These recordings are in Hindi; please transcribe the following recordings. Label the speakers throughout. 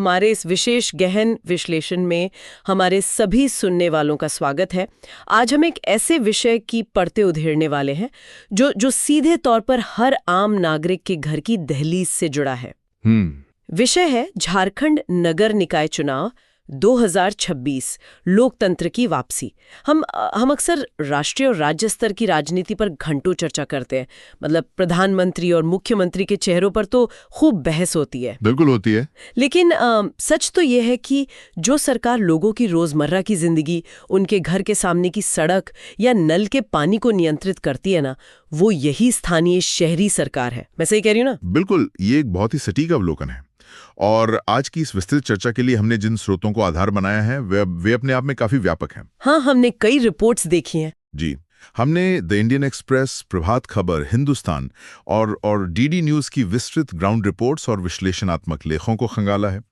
Speaker 1: हमारे इस विशेष गहन विश्लेषण में हमारे सभी सुनने वालों का स्वागत है। आज हम एक ऐसे विषय की परतें उधेड़ने वाले हैं जो सीधे तौर पर हर आम नागरिक के घर की दहलीज से जुड़ा है। विषय है झारखंड नगर निकाय चुनाव 2026, लोकतंत्र की वापसी। हम अक्सर राष्ट्रीय और राज्य स्तर की राजनीति पर घंटों चर्चा करते हैं। मतलब प्रधानमंत्री और मुख्यमंत्री के चेहरों पर तो खूब बहस होती है।
Speaker 2: बिल्कुल होती है।
Speaker 1: लेकिन सच तो ये है कि जो सरकार लोगों की रोजमर्रा की जिंदगी, उनके घर के सामने की सड़क या नल के पानी को नियंत्रित करती है ना, वो यही स्थानीय शहरी सरकार है। मैं सही कह रही हूँ ना?
Speaker 2: बिल्कुल, ये एक बहुत ही सटीक अवलोकन है। और आज की इस विस्तृत चर्चा के लिए हमने जिन स्रोतों को आधार बनाया है वे अपने आप में काफी व्यापक हैं।
Speaker 1: हाँ, हमने कई रिपोर्ट्स देखी हैं।
Speaker 2: जी, हमने the Indian express, Prabhat Khabar, Hindustan और डीडी न्यूज की विस्तृत ग्राउंड रिपोर्ट्स और विश्लेषणात्मक लेखों को खंगाला है।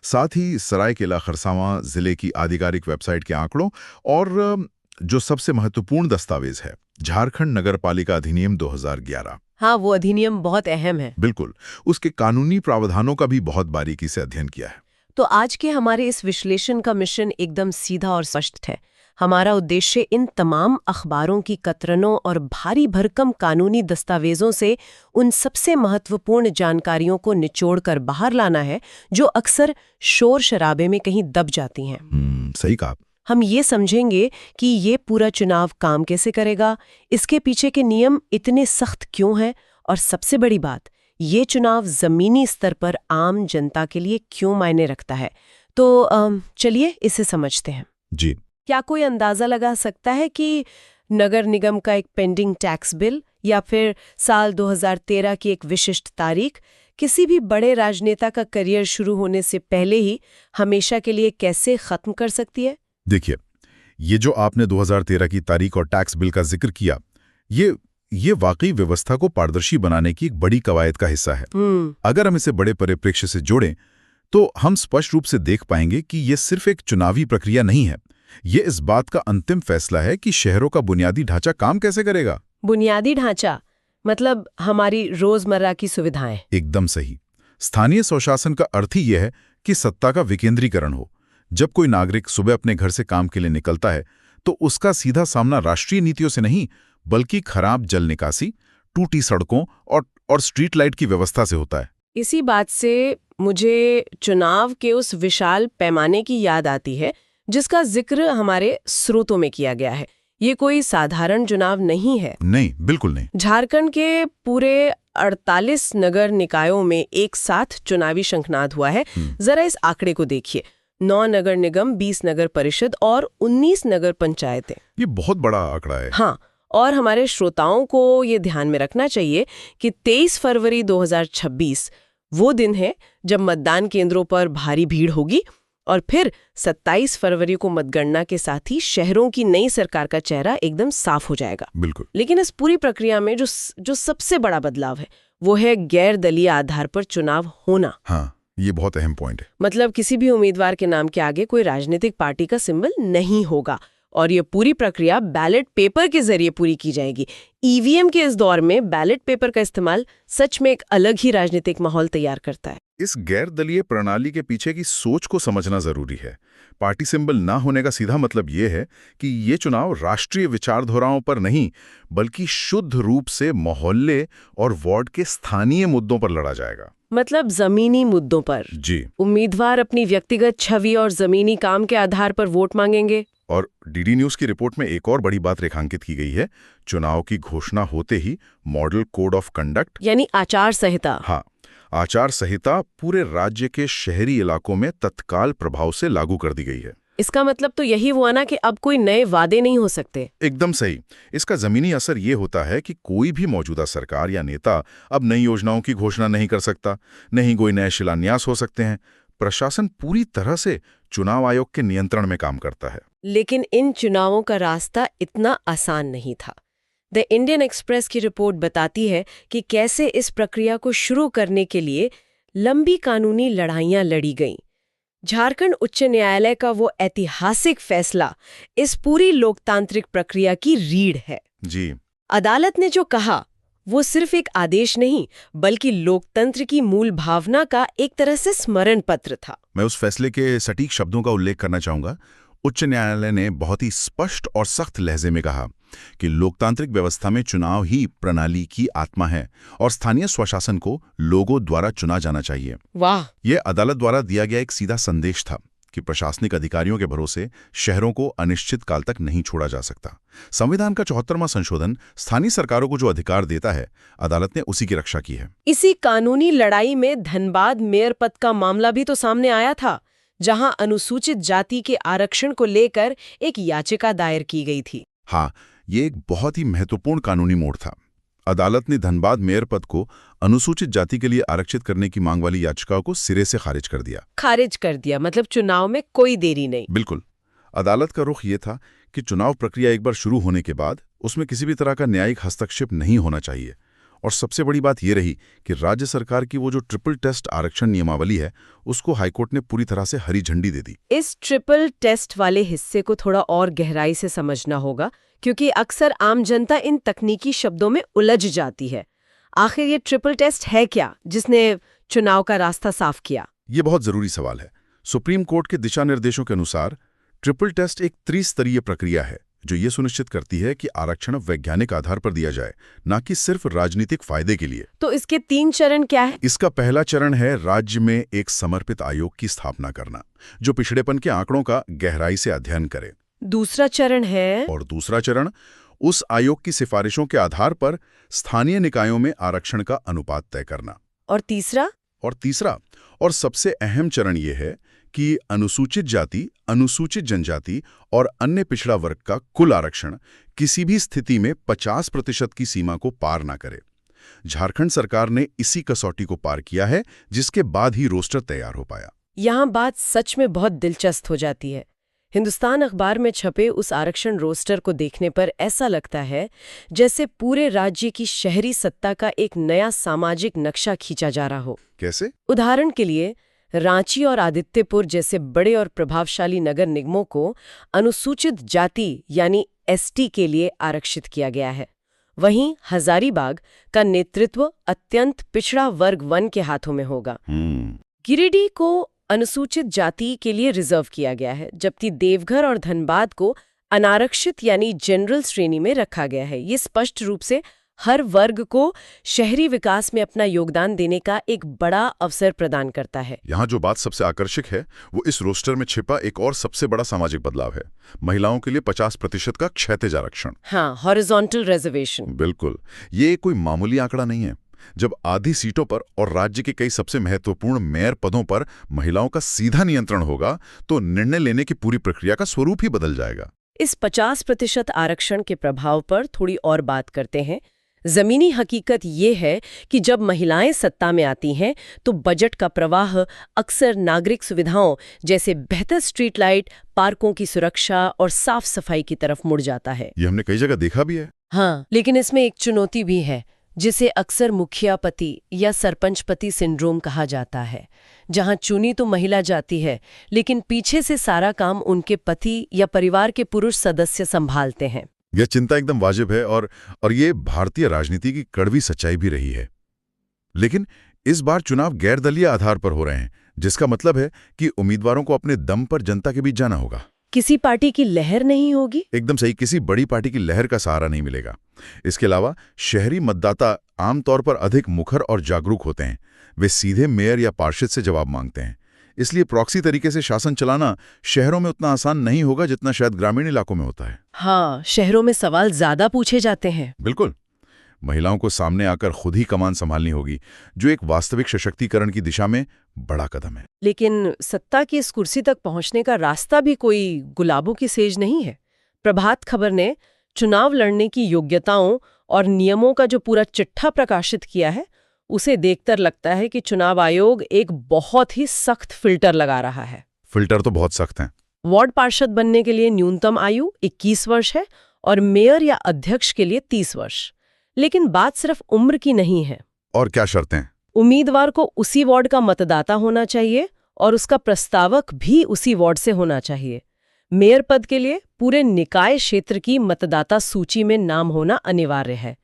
Speaker 2: साथ ही सरायकेला खरसावां जिले की आधिकारिक वेबसाइट के आंकड़ों और जो सबसे महत्वपूर्ण दस्तावेज है, झारखंड नगरपालिका अधिनियम 2011।
Speaker 1: हाँ, वो अधिनियम बहुत अहम है।
Speaker 2: बिल्कुल, उसके कानूनी प्रावधानों का भी बहुत बारीकी से अध्ययन किया है।
Speaker 1: तो आज के हमारे इस विश्लेषण का मिशन एकदम सीधा और स्पष्ट है। हमारा उद्देश्य इन तमाम अखबारों की कतरनों और भारी भरकम कानूनी दस्तावेजों से उन सबसे महत्वपूर्ण जानकारियों को निचोड़कर बाहर लाना है जो अक्सर शोर शराबे में कहीं दब जाती हैं।
Speaker 2: सही कहा।
Speaker 1: हम ये समझेंगे कि ये पूरा चुनाव काम कैसे करेगा, इसके पीछे के नियम इतने सख्त क्यों हैं, और सबसे बड़ी बात, ये चुनाव जमीनी स्तर पर आम जनता के लिए क्यों मायने रखता है। तो चलिए इसे समझते हैं।
Speaker 2: जी।
Speaker 1: क्या कोई अंदाजा लगा सकता है कि नगर निगम का एक पेंडिंग टैक्स बिल या फिर साल 2013 की एक विशिष्ट तारीख किसी भी बड़े राजनेता का करियर शुरू होने से पहले ही हमेशा के लिए कैसे खत्म कर सकती है?
Speaker 2: देखिए, ये जो आपने 2013 की तारीख और टैक्स बिल का जिक्र किया, ये वाकई व्यवस्था को पारदर्शी बनाने की एक बड़ी कवायद का हिस्सा है। अगर हम इसे बड़े परिप्रेक्ष्य से जोड़ें तो हम स्पष्ट रूप से देख पाएंगे कि ये सिर्फ एक चुनावी प्रक्रिया नहीं है। ये इस बात का अंतिम फैसला है कि शहरों का बुनियादी ढांचा काम कैसे करेगा।
Speaker 1: बुनियादी ढांचा मतलब हमारी रोजमर्रा की सुविधाएं।
Speaker 2: एकदम सही। स्थानीय स्वशासन का अर्थ ही यह है कि सत्ता का विकेंद्रीकरण हो। जब कोई नागरिक सुबह अपने घर से काम के लिए निकलता है तो उसका सीधा सामना राष्ट्रीय नीतियों से नहीं, बल्कि खराब जल निकासी, टूटी सड़कों और स्ट्रीट लाइट की व्यवस्था से होता है।
Speaker 1: इसी बात से मुझे चुनाव के उस विशाल पैमाने की याद आती है जिसका जिक्र हमारे स्रोतों में किया गया है। ये कोई साधारण चुनाव नहीं है।
Speaker 2: नहीं, बिल्कुल नहीं।
Speaker 1: झारखंड के पूरे 48 नगर निकायों में एक साथ चुनावी शंखनाद हुआ है। जरा इस आंकड़े को देखिए। 9 नगर निगम, 20 नगर परिषद और 19 नगर पंचायतें।
Speaker 2: ये बहुत बड़ा आंकड़ा है।
Speaker 1: हाँ, और हमारे श्रोताओं को ये ध्यान में रखना चाहिए कि 23 फरवरी 2026 वो दिन है जब मतदान केंद्रों पर भारी भीड़ होगी और फिर 27 फरवरी को मतगणना के साथ ही शहरों की नई सरकार का चेहरा एकदम साफ हो जाएगा।
Speaker 2: बिल्कुल।
Speaker 1: लेकिन इस पूरी प्रक्रिया में जो सबसे बड़ा बदलाव है वो है गैर दलीय आधार पर चुनाव होना।
Speaker 2: हाँ, ये बहुत अहम पॉइंट है।
Speaker 1: मतलब किसी भी उम्मीदवार के नाम के आगे कोई राजनीतिक पार्टी का सिंबल नहीं होगा और ये पूरी प्रक्रिया बैलेट पेपर के जरिए पूरी की जाएगी। ईवीएम के इस दौर में बैलेट पेपर का इस्तेमाल सच में एक अलग ही राजनीतिक माहौल तैयार करता है।
Speaker 2: इस गैर दलीय प्रणाली के पीछे की सोच को समझना जरूरी है। पार्टी सिंबल ना होने का सीधा मतलब ये है कि ये चुनाव राष्ट्रीय विचारधाराओं पर नहीं, बल्कि शुद्ध रूप से मोहल्ले और वार्ड के स्थानीय मुद्दों पर लड़ा जाएगा।
Speaker 1: मतलब जमीनी मुद्दों पर।
Speaker 2: जी।
Speaker 1: उम्मीदवार अपनी व्यक्तिगत छवि और जमीनी काम के आधार पर वोट मांगेंगे।
Speaker 2: और डीडी न्यूज की रिपोर्ट में एक और बड़ी बात रेखांकित की गई है। चुनाव की घोषणा होते ही मॉडल कोड ऑफ कंडक्ट
Speaker 1: यानी आचार संहिता।
Speaker 2: हाँ, आचार संहिता पूरे राज्य के शहरी इलाकों में तत्काल प्रभाव से लागू कर दी गई है।
Speaker 1: इसका मतलब तो यही हुआ ना कि अब कोई नए वादे नहीं हो सकते।
Speaker 2: एकदम सही। इसका जमीनी असर ये होता है कि कोई भी मौजूदा सरकार या नेता अब नई योजनाओं की घोषणा नहीं कर सकता, नहीं कोई नए शिलान्यास हो सकते हैं। प्रशासन पूरी तरह से चुनाव आयोग के नियंत्रण में काम करता है।
Speaker 1: लेकिन इन चुनावों का रास्ता इतना आसान नहीं था। द इंडियन एक्सप्रेस की रिपोर्ट बताती है कि कैसे इस प्रक्रिया को शुरू करने के लिए लंबी कानूनी लड़ाइयां लड़ी गईं। झारखंड उच्च न्यायालय का वो ऐतिहासिक फैसला इस पूरी लोकतांत्रिक प्रक्रिया की रीढ़ है।
Speaker 2: जी।
Speaker 1: अदालत ने जो कहा वो सिर्फ एक आदेश नहीं बल्कि लोकतंत्र की मूल भावना का एक तरह से स्मरण पत्र था।
Speaker 2: मैं उस फैसले के सटीक शब्दों का उल्लेख करना चाहूंगा। उच्च न्यायालय ने बहुत ही स्पष्ट और सख्त लहजे में कहा कि लोकतांत्रिक व्यवस्था में चुनाव ही प्रणाली की आत्मा है और स्थानीय स्वशासन को लोगों द्वारा चुना जाना चाहिए।
Speaker 1: वाह!
Speaker 2: ये अदालत द्वारा दिया गया एक सीधा संदेश था कि प्रशासनिक अधिकारियों के भरोसे शहरों को अनिश्चित काल तक नहीं छोड़ा जा सकता। संविधान का 74वां संशोधन स्थानीय सरकारों को जो अधिकार देता है, अदालत ने उसी की रक्षा की है।
Speaker 1: इसी कानूनी लड़ाई में धनबाद मेयर पद का मामला भी तो सामने आया था, जहां अनुसूचित जाति के आरक्षण को लेकर एक याचिका दायर की गई थी।
Speaker 2: हाँ, ये एक बहुत ही महत्वपूर्ण कानूनी मोड़ था। अदालत ने धनबाद मेयर पद को अनुसूचित जाति के लिए आरक्षित करने की मांग वाली याचिकाओं को सिरे से खारिज कर दिया।
Speaker 1: खारिज कर दिया मतलब चुनाव में कोई देरी नहीं।
Speaker 2: बिल्कुल। अदालत का रुख ये था कि चुनाव प्रक्रिया एक बार शुरू होने के बाद उसमें किसी भी तरह का न्यायिक हस्तक्षेप नहीं होना चाहिए। और सबसे बड़ी बात यह रही कि राज्य सरकार की वो जो ट्रिपल टेस्ट आरक्षण नियमावली है, उसको हाईकोर्ट ने पूरी तरह से हरी झंडी दे दी।
Speaker 1: इस ट्रिपल टेस्ट वाले हिस्से को थोड़ा और गहराई से समझना होगा, क्योंकि अक्सर आम जनता इन तकनीकी शब्दों में उलझ जाती है। आखिर ये ट्रिपल टेस्ट है क्या, जिसने चुनाव का रास्ता साफ किया?
Speaker 2: ये बहुत जरूरी सवाल है। सुप्रीम कोर्ट के दिशा निर्देशों के अनुसार ट्रिपल टेस्ट एक त्रिस्तरीय प्रक्रिया है जो ये सुनिश्चित करती है कि आरक्षण वैज्ञानिक आधार पर दिया जाए, न कि सिर्फ राजनीतिक फायदे के लिए।
Speaker 1: तो इसके 3 चरण क्या है?
Speaker 2: इसका पहला चरण है राज्य में एक समर्पित आयोग की स्थापना करना, जो पिछड़ेपन के आंकड़ों का गहराई से अध्ययन करे।
Speaker 1: दूसरा चरण है?
Speaker 2: और दूसरा चरण उस आयोग की सिफारिशों के आधार पर स्थानीय निकायों में आरक्षण का अनुपात तय करना।
Speaker 1: और तीसरा?
Speaker 2: और तीसरा और सबसे अहम चरण यह है कि अनुसूचित जाति, अनुसूचित जनजाति और अन्य पिछड़ा वर्ग का कुल आरक्षण किसी भी स्थिति में 50% की सीमा को पार ना करे। झारखंड सरकार ने इसी कसौटी को पार किया है, जिसके बाद ही रोस्टर तैयार हो पाया।
Speaker 1: यहाँ बात सच में बहुत दिलचस्प हो जाती है। हिंदुस्तान अखबार में छपे उस आरक्षण रोस्टर को देखने पर ऐसा लगता है जैसे पूरे राज्य की शहरी सत्ता का एक नया सामाजिक नक्शा खींचा जा रहा हो।
Speaker 2: कैसे?
Speaker 1: उदाहरण के लिए रांची और आदित्यपुर जैसे बड़े और प्रभावशाली नगर निगमों को अनुसूचित जाति यानी एसटी के लिए आरक्षित किया गया है। वहीं हजारीबाग का नेतृत्व अत्यंत पिछड़ा वर्ग 1 के हाथों में होगा। गिरिडीह को अनुसूचित जाति के लिए रिजर्व किया गया है, जबकि देवघर और धनबाद को अनारक्षित यानी जनरल श्रेणी में रखा गया है। ये स्पष्ट रूप से हर वर्ग को शहरी विकास में अपना योगदान देने का एक बड़ा अवसर प्रदान करता है।
Speaker 2: यहाँ जो बात सबसे आकर्षक है वो इस रोस्टर में छिपा एक और सबसे बड़ा सामाजिक बदलाव है, महिलाओं के लिए 50% का क्षैतिज आरक्षण।
Speaker 1: हाँ, हॉरिजॉन्टल रिजर्वेशन।
Speaker 2: बिल्कुल, ये कोई मामूली आंकड़ा नहीं है। जब आधी सीटों पर और राज्य के कई सबसे महत्वपूर्ण मेयर पदों पर महिलाओं का सीधा नियंत्रण होगा, तो निर्णय लेने की पूरी प्रक्रिया का स्वरूप ही बदल जाएगा।
Speaker 1: इस 50% आरक्षण के प्रभाव पर थोड़ी और बात करते हैं। जमीनी हकीकत ये है कि जब महिलाएं सत्ता में आती हैं तो बजट का प्रवाह अक्सर नागरिक सुविधाओं जैसे बेहतर स्ट्रीट लाइट, पार्कों की सुरक्षा और साफ सफाई की तरफ मुड़ जाता है।
Speaker 2: ये हमने कई जगह देखा भी है।
Speaker 1: हाँ, लेकिन इसमें एक चुनौती भी है, जिसे अक्सर मुखिया पति या सरपंच पति सिंड्रोम कहा जाता है, जहां चुनी तो महिला जाती है लेकिन पीछे से सारा काम उनके पति या परिवार के पुरुष सदस्य संभालते हैं।
Speaker 2: यह चिंता एकदम वाजिब है और ये भारतीय राजनीति की कड़वी सच्चाई भी रही है। लेकिन इस बार चुनाव गैर दलीय आधार पर हो रहे हैं, जिसका मतलब है कि उम्मीदवारों को अपने दम पर जनता के बीच जाना होगा।
Speaker 1: किसी पार्टी की लहर नहीं होगी।
Speaker 2: एकदम सही, किसी बड़ी पार्टी की लहर का सहारा नहीं मिलेगा। इसके अलावा शहरी मतदाता आमतौर पर अधिक मुखर और जागरूक होते हैं। वे सीधे मेयर या पार्षद से जवाब मांगते हैं। इसलिए प्रॉक्सी तरीके से शासन चलाना शहरों में उतना आसान नहीं होगा जितना शायद ग्रामीण इलाकों में होता है।
Speaker 1: हाँ, शहरों में सवाल ज्यादा पूछे जाते हैं।
Speaker 2: बिल्कुल, महिलाओं को सामने आकर खुद ही कमान संभालनी होगी, जो एक वास्तविक सशक्तिकरण की दिशा में बड़ा कदम है।
Speaker 1: लेकिन सत्ता की इस कुर्सी तक पहुंचने का रास्ता भी कोई गुलाबों की सेज नहीं है। प्रभात खबर ने चुनाव लड़ने की योग्यताओं और नियमों का जो पूरा चिट्ठा प्रकाशित किया है, उसे देखकर लगता है कि चुनाव आयोग एक बहुत ही सख्त फिल्टर लगा रहा है।
Speaker 2: फिल्टर तो बहुत सख्त हैं।
Speaker 1: वार्ड पार्षद बनने के लिए न्यूनतम आयु 21 वर्ष है और मेयर या अध्यक्ष के लिए 30 वर्ष। लेकिन बात सिर्फ उम्र की नहीं है।
Speaker 2: और क्या शर्तें?
Speaker 1: उम्मीदवार को उसी वार्ड का मतदाता होना चाहिए और उसका प्रस्तावक भी उसी वार्ड से होना चाहिए। मेयर पद के लिए पूरे निकाय क्षेत्र की मतदाता सूची में नाम होना अनिवार्य है।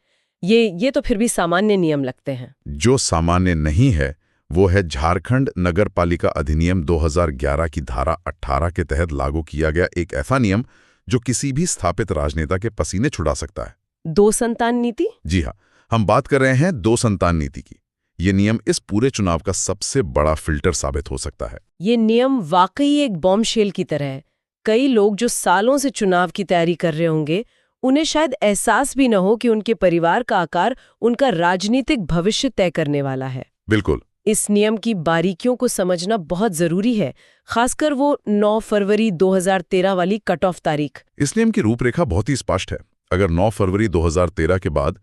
Speaker 1: ये तो फिर भी सामान्य नियम लगते हैं।
Speaker 2: जो सामान्य नहीं है वो है झारखंड नगर पालिका अधिनियम 2011 की धारा 18 के तहत लागू किया गया एक ऐसा नियम जो किसी भी स्थापित राजनेता के पसीने छुड़ा सकता है।
Speaker 1: 2 संतान नीति?
Speaker 2: जी हाँ, हम बात कर रहे हैं 2 संतान नीति की। ये नियम इस पूरे चुनाव का सबसे बड़ा फिल्टर साबित हो सकता है।
Speaker 1: ये नियम वाकई एक बॉम्बशेल की तरह है। कई लोग जो सालों से चुनाव की तैयारी कर रहे होंगे, उन्हें शायद एहसास भी न हो कि उनके परिवार का आकार उनका राजनीतिक भविष्य तय करने वाला है।
Speaker 2: बिल्कुल।
Speaker 1: इस नियम की बारीकियों को समझना बहुत जरूरी है, खासकर वो 9 फरवरी 2013 वाली कट ऑफ तारीख।
Speaker 2: इस नियम की रूपरेखा बहुत ही स्पष्ट है। अगर 9 फरवरी 2013 के बाद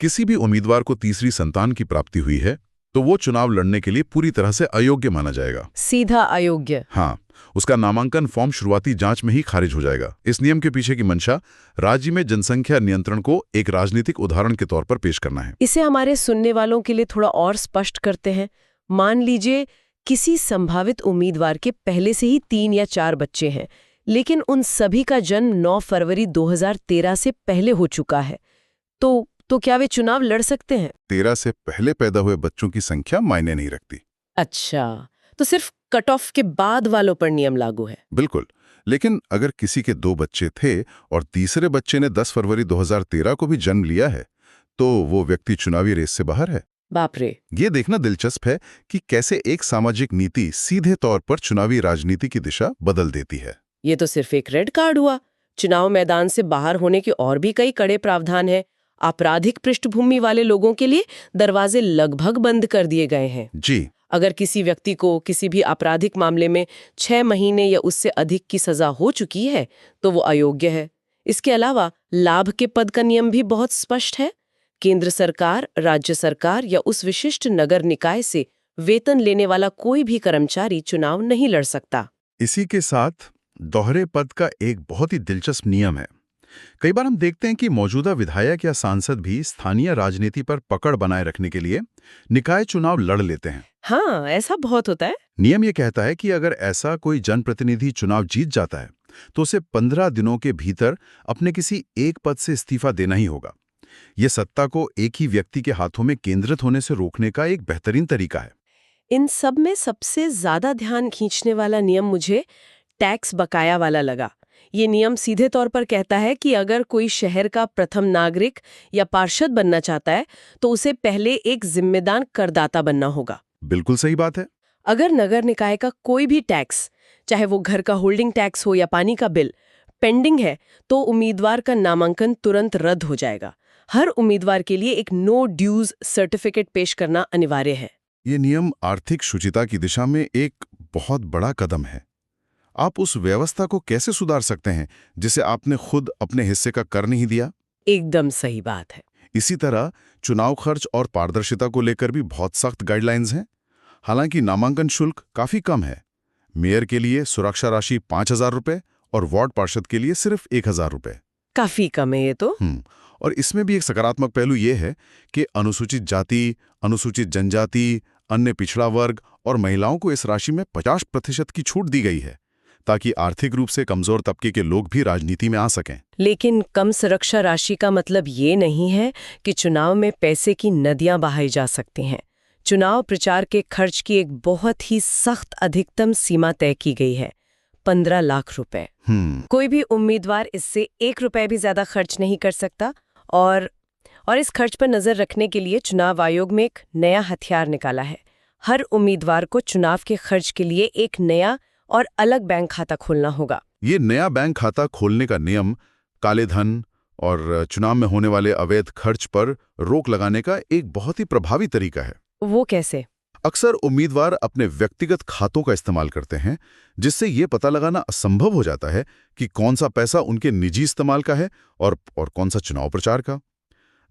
Speaker 2: किसी भी उम्मीदवार को तीसरी संतान की प्राप्ति हुई है तो वो चुनाव लड़ने के लिए पूरी तरह से अयोग्य माना जाएगा।
Speaker 1: सीधा अयोग्य?
Speaker 2: हाँ, उसका नामांकन फॉर्म शुरुआती जांच में ही खारिज हो जाएगा। इस नियम के पीछे की मंशा राज्य में जनसंख्या नियंत्रण को एक राजनीतिक उदाहरण के तौर पर पेश करना है।
Speaker 1: इसे हमारे सुनने वालों के लिए थोड़ा और स्पष्ट करते हैं। मान लीजिए किसी संभावित उम्मीदवार के पहले से ही 3 या 4 बच्चे हैं, लेकिन उन सभी का जन्म 9 फरवरी 2013 से पहले हो चुका है, तो क्या वे चुनाव लड़ सकते हैं?
Speaker 2: 13 से पहले पैदा हुए बच्चों की संख्या मायने नहीं रखती।
Speaker 1: अच्छा, तो सिर्फ कट ऑफ के बाद वालों पर नियम लागू है?
Speaker 2: बिल्कुल। लेकिन अगर किसी के 2 बच्चे थे और तीसरे बच्चे ने 10 फरवरी 2013 को भी जन्म लिया है तो वो व्यक्ति चुनावी रेस से बाहर है।
Speaker 1: बाप रे।
Speaker 2: ये देखना दिलचस्प है कि कैसे एक सामाजिक नीति सीधे तौर पर चुनावी राजनीति की दिशा बदल देती है।
Speaker 1: ये तो सिर्फ एक रेड कार्ड हुआ। चुनाव मैदान से बाहर होने के और भी कई कड़े प्रावधान हैं। आपराधिक पृष्ठभूमि वाले लोगों के लिए दरवाजे लगभग बंद कर दिए गए हैं।
Speaker 2: जी।
Speaker 1: अगर किसी व्यक्ति को किसी भी आपराधिक मामले में 6 महीने या उससे अधिक की सजा हो चुकी है तो वो अयोग्य है। इसके अलावा लाभ के पद का नियम भी बहुत स्पष्ट है। केंद्र सरकार, राज्य सरकार या उस विशिष्ट नगर निकाय से वेतन लेने वाला कोई भी कर्मचारी चुनाव नहीं लड़ सकता।
Speaker 2: इसी के साथ दोहरे पद का एक बहुत ही दिलचस्प नियम है। कई बार हम देखते हैं कि मौजूदा विधायक या सांसद भी स्थानीय राजनीति पर पकड़ बनाए रखने के लिए निकाय चुनाव लड़ लेते हैं।
Speaker 1: हाँ, ऐसा बहुत होता है।
Speaker 2: नियम ये कहता है कि अगर ऐसा कोई जनप्रतिनिधि चुनाव जीत जाता है तो उसे 15 दिनों के भीतर अपने किसी एक पद से इस्तीफा देना ही होगा। ये सत्ता को एक ही व्यक्ति के हाथों में केंद्रित होने से रोकने का एक बेहतरीन तरीका है।
Speaker 1: इन सब में सबसे ज्यादा ध्यान खींचने वाला नियम मुझे टैक्स बकाया वाला लगा। ये नियम सीधे तौर पर कहता है कि अगर कोई शहर का प्रथम नागरिक या पार्षद बनना चाहता है तो उसे पहले एक जिम्मेदार करदाता बनना होगा।
Speaker 2: बिल्कुल सही बात है।
Speaker 1: अगर नगर निकाय का कोई भी टैक्स, चाहे वो घर का होल्डिंग टैक्स हो या पानी का बिल, पेंडिंग है तो उम्मीदवार का नामांकन तुरंत रद्द हो जाएगा। हर उम्मीदवार के लिए एक नो ड्यूज सर्टिफिकेट पेश करना अनिवार्य है।
Speaker 2: ये नियम आर्थिक शुचिता की दिशा में एक बहुत बड़ा कदम है। आप उस व्यवस्था को कैसे सुधार सकते हैं जिसे आपने खुद अपने हिस्से का कर नहीं दिया?
Speaker 1: एकदम सही बात है।
Speaker 2: इसी तरह चुनाव खर्च और पारदर्शिता को लेकर भी बहुत सख्त गाइडलाइंस हैं। हालांकि नामांकन शुल्क काफी कम है। मेयर के लिए सुरक्षा राशि 5,000 रुपए और वार्ड पार्षद के लिए सिर्फ 1,000 रुपए।
Speaker 1: काफी कम है ये तो।
Speaker 2: और इसमें भी एक सकारात्मक पहलू ये है कि अनुसूचित जाति, अनुसूचित जनजाति, अन्य पिछड़ा वर्ग और महिलाओं को इस राशि में 50% की छूट दी गई है ताकि आर्थिक रूप से कमजोर तबके के लोग भी राजनीति में आ सकें।
Speaker 1: लेकिन कम सुरक्षा राशि का मतलब ये नहीं है कि चुनाव में पैसे की नदियां बहाई जा सकती हैं। चुनाव प्रचार के खर्च की एक बहुत ही सख्त अधिकतम सीमा तय की गई है, 15 लाख रुपए। कोई भी उम्मीदवार इससे 1 रुपए भी ज्यादा खर्च नहीं कर सकता। और इस खर्च पर नजर रखने के लिए चुनाव आयोग में एक नया हथियार निकाला है। हर उम्मीदवार को चुनाव के खर्च के लिए एक नया और अलग बैंक खाता खोलना होगा।
Speaker 2: ये नया बैंक खाता खोलने का नियम काले धन और चुनाव में होने वाले अवैध खर्च पर रोक लगाने का एक बहुत ही प्रभावी तरीका है।
Speaker 1: वो कैसे?
Speaker 2: अक्सर उम्मीदवार अपने व्यक्तिगत खातों का इस्तेमाल करते हैं, जिससे ये पता लगाना असंभव हो जाता है कि कौन सा पैसा उनके निजी इस्तेमाल का है और कौन सा चुनाव प्रचार का।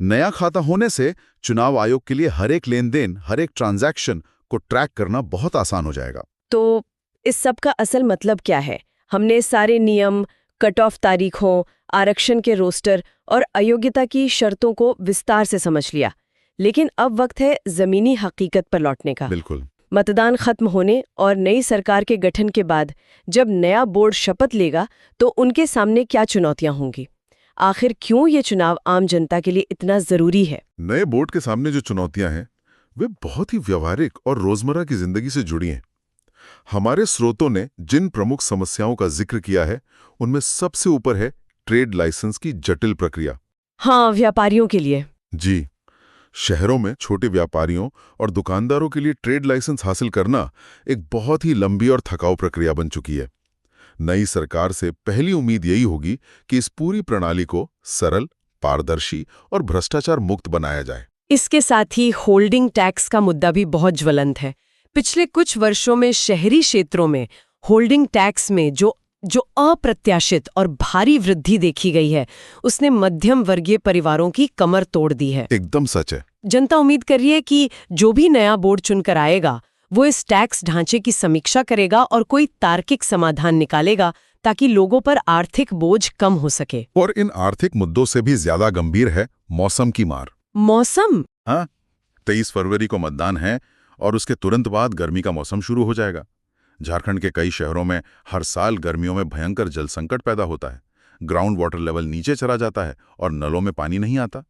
Speaker 2: नया खाता होने से चुनाव आयोग के लिए हर एक लेन-देन, हर एक ट्रांजैक्शन को ट्रैक करना बहुत आसान हो जाएगा।
Speaker 1: तो इस सब का असल मतलब क्या है? हमने सारे नियम, कट ऑफ तारीखों, आरक्षण के रोस्टर और अयोग्यता की शर्तों को विस्तार से समझ लिया, लेकिन अब वक्त है जमीनी हकीकत पर लौटने का।
Speaker 2: बिल्कुल।
Speaker 1: मतदान खत्म होने और नई सरकार के गठन के बाद जब नया बोर्ड शपथ लेगा तो उनके सामने क्या चुनौतियां होंगी? आखिर क्यों ये चुनाव आम जनता के लिए इतना जरूरी है?
Speaker 2: नए बोर्ड के सामने जो चुनौतियां हैं वे बहुत ही व्यवहारिक और रोजमर्रा की जिंदगी से जुड़ी हैं। हमारे स्रोतों ने जिन प्रमुख समस्याओं का जिक्र किया है उनमें सबसे ऊपर है ट्रेड लाइसेंस की जटिल प्रक्रिया।
Speaker 1: हाँ, व्यापारियों के लिए।
Speaker 2: जी, शहरों में छोटे व्यापारियों और दुकानदारों के लिए ट्रेड लाइसेंस हासिल करना एक बहुत ही लंबी और थकाऊ प्रक्रिया बन चुकी है। नई सरकार से पहली उम्मीद यही होगी कि इस पूरी प्रणाली को सरल, पारदर्शी और भ्रष्टाचार मुक्त बनाया जाए।
Speaker 1: इसके साथ ही होल्डिंग टैक्स का मुद्दा भी बहुत ज्वलंत है। पिछले कुछ वर्षों में शहरी क्षेत्रों में होल्डिंग टैक्स में जो अप्रत्याशित और भारी वृद्धि देखी गई है, उसने मध्यम वर्गीय परिवारों की कमर तोड़ दी है।
Speaker 2: एकदम सच है।
Speaker 1: जनता उम्मीद कर रही है कि जो भी नया बोर्ड चुनकर आएगा वो इस टैक्स ढांचे की समीक्षा करेगा और कोई तार्किक समाधान निकालेगा ताकि लोगों पर आर्थिक बोझ कम हो सके।
Speaker 2: और इन आर्थिक मुद्दों से भी ज्यादा गंभीर है मौसम की मार।
Speaker 1: मौसम?
Speaker 2: हाँ, 23 फरवरी को मतदान है और उसके तुरंत बाद गर्मी का मौसम शुरू हो जाएगा। झारखंड के कई शहरों में हर साल गर्मियों में भयंकर जल संकट पैदा होता है। ग्राउंड वाटर लेवल नीचे चला जाता है और नलों में पानी नहीं आता।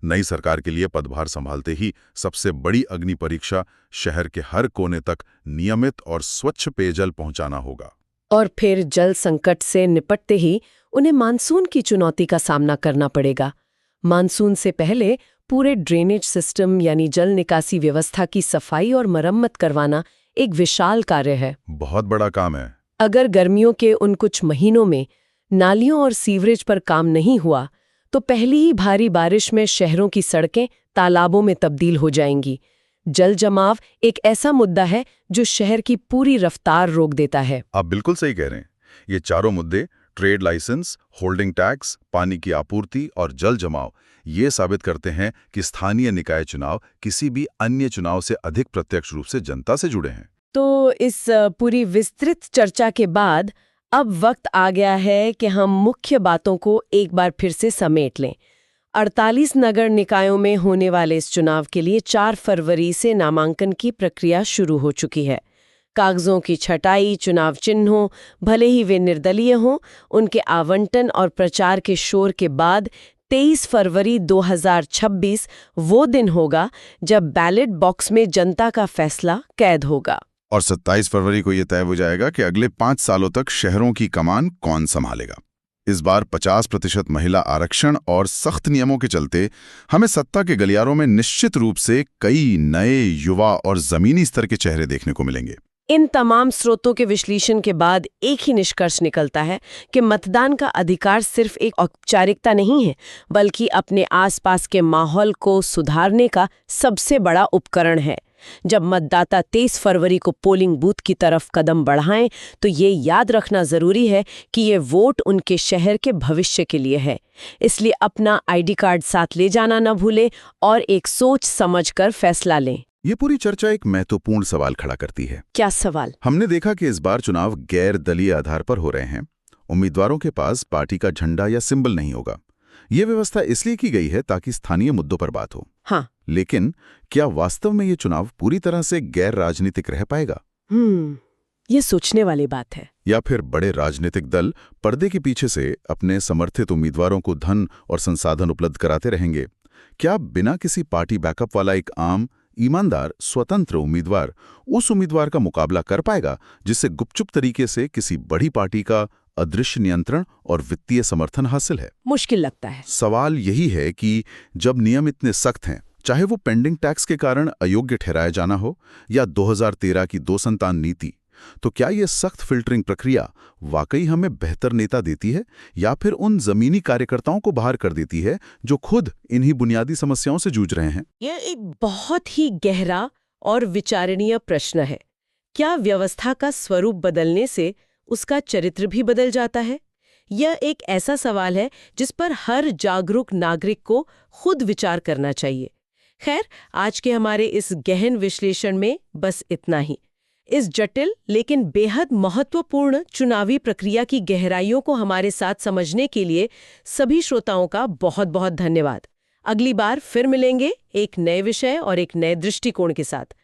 Speaker 2: नई सरकार के लिए पदभार संभालते ही सबसे बड़ी अग्नि परीक्षा शहर के हर कोने तक नियमित और स्वच्छ पेयजल पहुंचाना होगा।
Speaker 1: और फिर जल संकट से निपटते ही उन्हें मानसून की चुनौती का सामना करना पड़ेगा। मानसून से पहले पूरे ड्रेनेज सिस्टम यानी जल निकासी व्यवस्था की सफाई और मरम्मत करवाना एक विशाल कार्य है।
Speaker 2: बहुत बड़ा काम है।
Speaker 1: अगर गर्मियों के उन कुछ महीनों में नालियों और सीवरेज पर काम नहीं हुआ तो पहली ही भारी बारिश में शहरों की सड़कें तालाबों में तब्दील हो जाएंगी। जल जमाव एक ऐसा मुद्दा है जो शहर की पूरी रफ्तार रोक देता है।
Speaker 2: आप बिल्कुल सही कह रहे हैं। ये चारों मुद्दे ट्रेड लाइसेंस, होल्डिंग टैक्स, पानी की आपूर्ति और जल जमाव ये साबित करते हैं कि स्थानीय निकाय चुनाव किसी भी अन्य चुनाव से अधिक प्रत्यक्ष रूप से जनता से जुड़े हैं।
Speaker 1: तो इस पूरी विस्तृत चर्चा के बाद अब वक्त आ गया है कि हम मुख्य बातों को एक बार फिर से समेट लें। 48 नगर निकायों में होने वाले इस चुनाव के लिए 4 फरवरी से नामांकन की प्रक्रिया शुरू हो चुकी है। कागजों की छटाई, चुनाव चिन्हों, भले ही वे निर्दलीय हों, उनके आवंटन और प्रचार के शोर के बाद 23 फरवरी 2026 वो दिन होगा जब बैलेट बॉक्स में जनता का फैसला कैद होगा।
Speaker 2: और 27 फरवरी को यह तय हो जाएगा कि अगले 5 सालों तक शहरों की कमान कौन संभालेगा। इस बार 50% महिला आरक्षण और सख्त नियमों के चलते हमें सत्ता के गलियारों में निश्चित रूप से कई नए युवा और जमीनी स्तर के चेहरे देखने को मिलेंगे।
Speaker 1: इन तमाम स्रोतों के विश्लेषण के बाद एक ही निष्कर्ष निकलता है कि मतदान का अधिकार सिर्फ एक औपचारिकता नहीं है, बल्कि अपने आसपास के माहौल को सुधारने का सबसे बड़ा उपकरण है। जब मतदाता 23 फरवरी को पोलिंग बूथ की तरफ कदम बढ़ाएं तो ये याद रखना जरूरी है कि ये वोट उनके शहर के भविष्य के लिए है। इसलिए अपना आईडी कार्ड साथ ले जाना न भूलें और एक सोच समझकर फैसला लें।
Speaker 2: ये पूरी चर्चा एक महत्वपूर्ण सवाल खड़ा करती है।
Speaker 1: क्या सवाल?
Speaker 2: हमने देखा कि इस बार चुनाव गैर दलीय आधार पर हो रहे हैं। उम्मीदवारों के पास पार्टी का झंडा या सिंबल नहीं होगा। ये व्यवस्था इसलिए की गई है ताकि स्थानीय मुद्दों पर बात हो।
Speaker 1: हाँ,
Speaker 2: लेकिन क्या वास्तव में ये चुनाव पूरी तरह से गैर राजनीतिक रह पाएगा?
Speaker 1: ये सोचने वाली बात है।
Speaker 2: या फिर बड़े राजनीतिक दल पर्दे के पीछे से अपने समर्थित उम्मीदवारों को धन और संसाधन उपलब्ध कराते रहेंगे? क्या बिना किसी पार्टी बैकअप वाला एक आम, ईमानदार, स्वतंत्र उम्मीदवार उस उम्मीदवार का मुकाबला कर पाएगा जिससे गुपचुप तरीके से किसी बड़ी पार्टी का अदृश्य नियंत्रण और वित्तीय समर्थन हासिल है?
Speaker 1: मुश्किल लगता है।
Speaker 2: सवाल यही है कि जब नियम इतने सख्त हैं, चाहे वो पेंडिंग टैक्स के कारण अयोग्य ठहराया जाना हो या 2013 की 2 संतान नीति, तो क्या ये सख्त फिल्टरिंग प्रक्रिया वाकई हमें बेहतर नेता देती है या फिर उन जमीनी कार्यकर्ताओं को बाहर कर देती है जो खुद इन्हीं बुनियादी समस्याओं से जूझ रहे हैं?
Speaker 1: यह एक बहुत ही गहरा और विचारणीय प्रश्न है। क्या व्यवस्था का स्वरूप बदलने से उसका चरित्र भी बदल जाता है? यह एक ऐसा सवाल है जिस पर हर जागरूक नागरिक को खुद विचार करना चाहिए। खैर, आज के हमारे इस गहन विश्लेषण में बस इतना ही। इस जटिल लेकिन बेहद महत्वपूर्ण चुनावी प्रक्रिया की गहराइयों को हमारे साथ समझने के लिए सभी श्रोताओं का बहुत बहुत धन्यवाद। अगली बार फिर मिलेंगे एक नए विषय और एक नए दृष्टिकोण के साथ।